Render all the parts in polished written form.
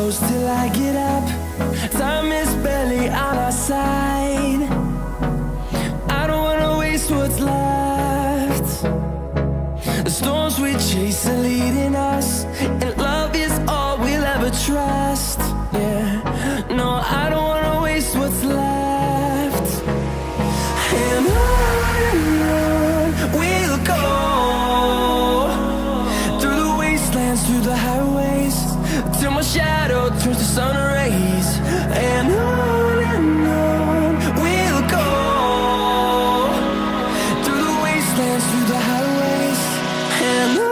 close till I get up. Time is barely on our side. I don't wanna waste what's left. The storms we chase are leading us, and love is all we'll ever trust. Yeah, no, I don't wanna waste what's left. And on we'll go, through the wastelands, through the highways, till my shadow turns to sun rays. And on we'll go, through the wastelands, through the highways, and on.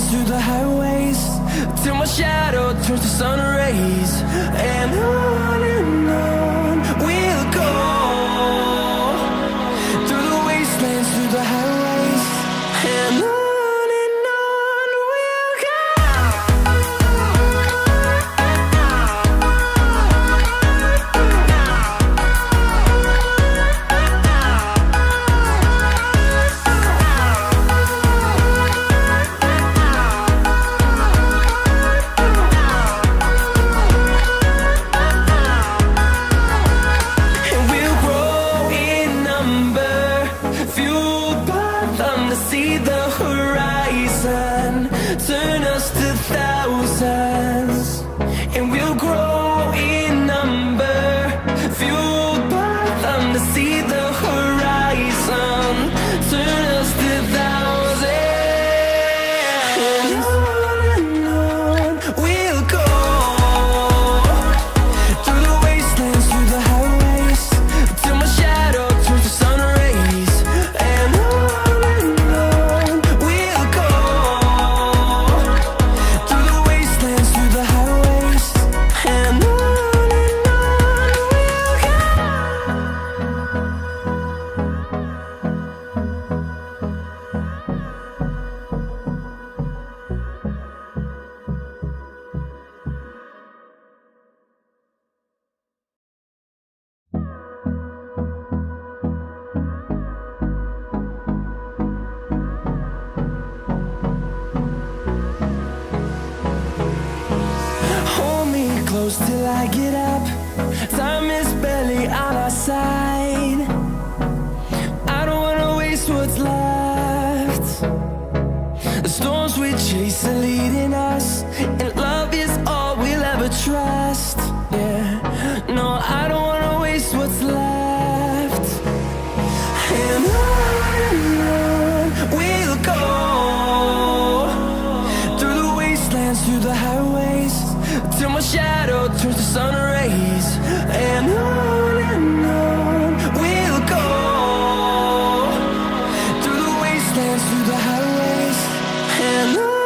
Through the highways, till my shadow turns to sun rays. And on we'll go, through the wastelands, through the highways, and on. See the horizon turn us to thousands, and we'll grow in number, fueled by them. To see the horizon turn us to thousands, and on we'll go, through the wastelands, through the highways, till my shadow turns to sun rays. And close till I get up. Time is barely on our side. I don't wanna waste what's left. The storms we chase are leading us, and love is all we'll ever trust. Yeah, no, I don't wanna waste what's left. And on we'll go, through the wastelands, through the highways, till my shadow turns to sun rays. And on we'll go, through the wastelands, through the highways, and on.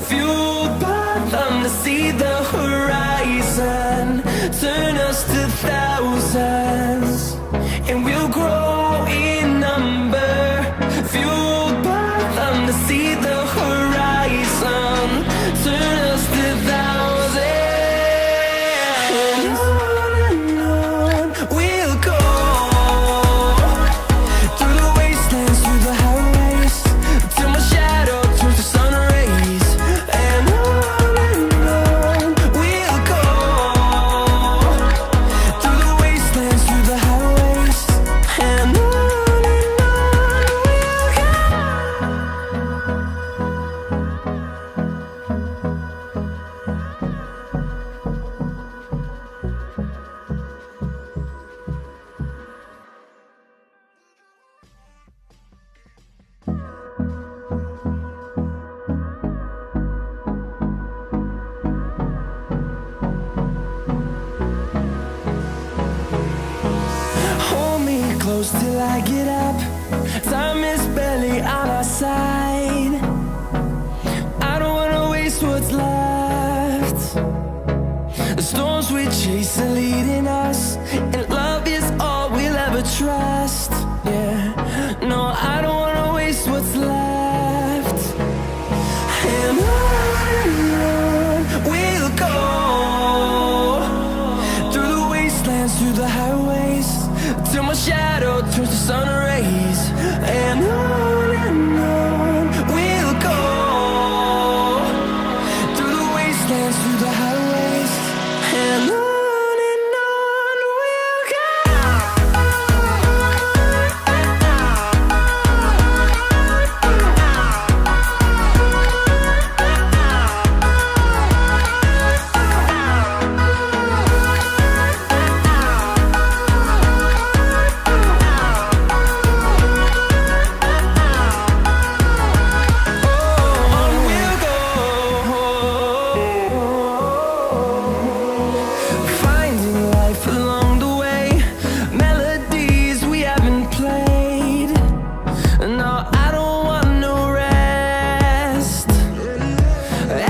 fueled by them to see the horizon, turn us to thousands, and we'll grow in number, fueled by them to see the horizon, turn us to thousands, and on we'll go, through the wastelands, through the highways, till my shadow turns to sun rays, and on we'll go, through the wastelands, through the highways, and on hold me close till I get up. Time is barely on our side. I don't wanna waste what's left. The storms we chase are leading us, and love is all we'll ever trust. Yeah, no, I don't wanna waste what's left. And on we'll go, through the wastelands, through the highways, till my shadow turns to sun rays, and on we'll go, through the wastelands, through the highways, and on we'll go. Finding life along the way, melodies we haven't played. No, I don't want no rest.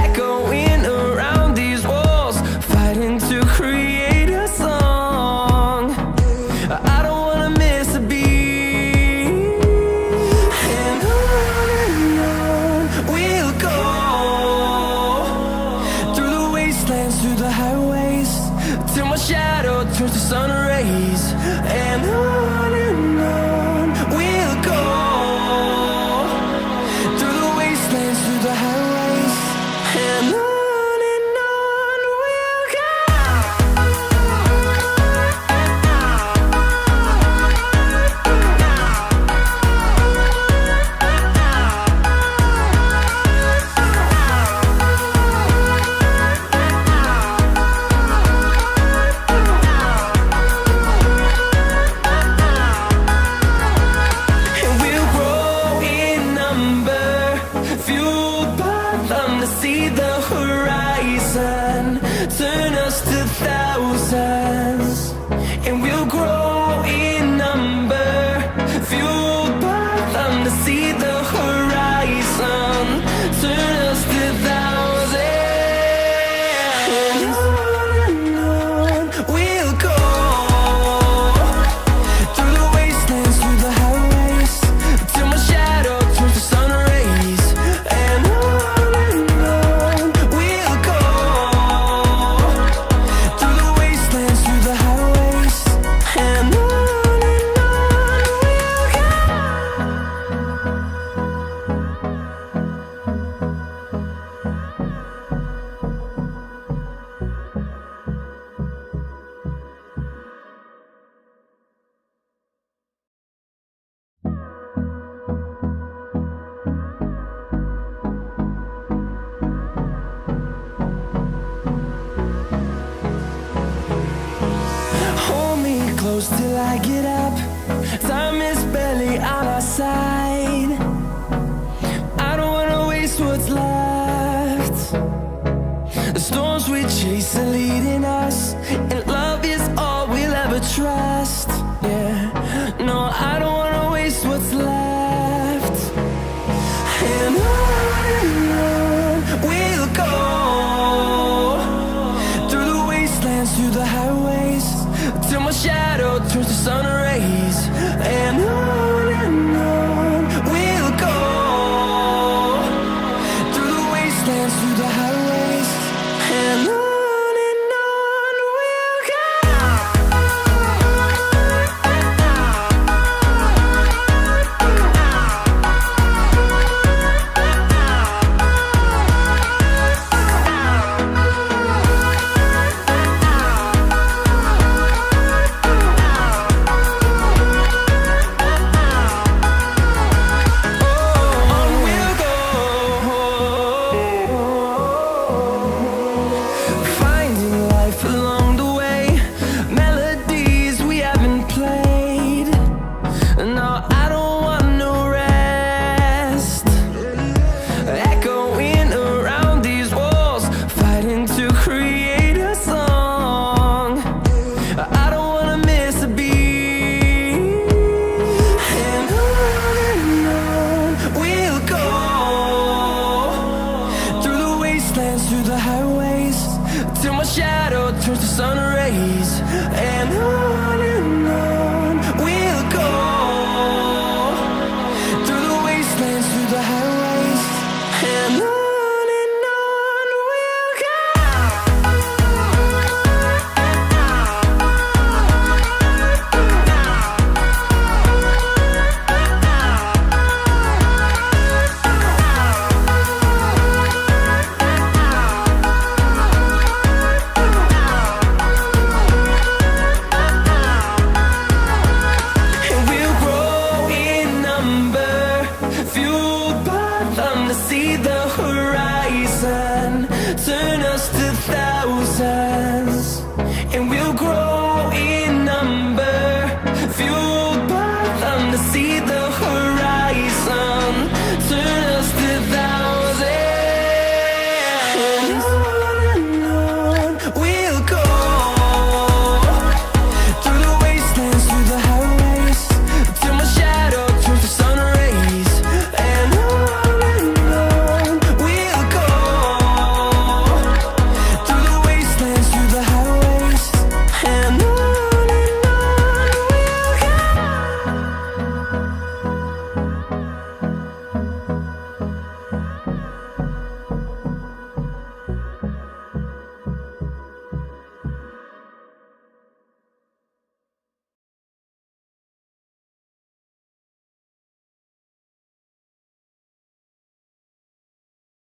Echoing around these walls, fighting to create a song. I don't wanna miss a beat. And on we'll go, through the wastelands, through the highways, till my shadow turns to sun rays, and on we'll go, through the wastelands, through the highways, and on we'll go. And we'll grow in number, fueled by them to see the horizon, turn us to thousands, and we'll grow in number, fueled by them to see the horizon, turn us to thousands, and on we'll go, through the wastelands, through the highways, till my shadow turns to sun rays, and on we'll go, through the wastelands, through the highways, and on we'll go. Hold me close till I get up. Time is barely on our side. I don't wanna waste what's left. The storms we chase are leading us, and love is all we'll ever trust. Yeah, no, I don't wanna waste what's left. And on we wastelands, through the highways, till my shadow turns to sun rays. And on we'll go, through the wastelands, through the highways, and on we'll go. And we'll grow in number, fueled by them to see the horizon, turn us to thousands. And we'll grow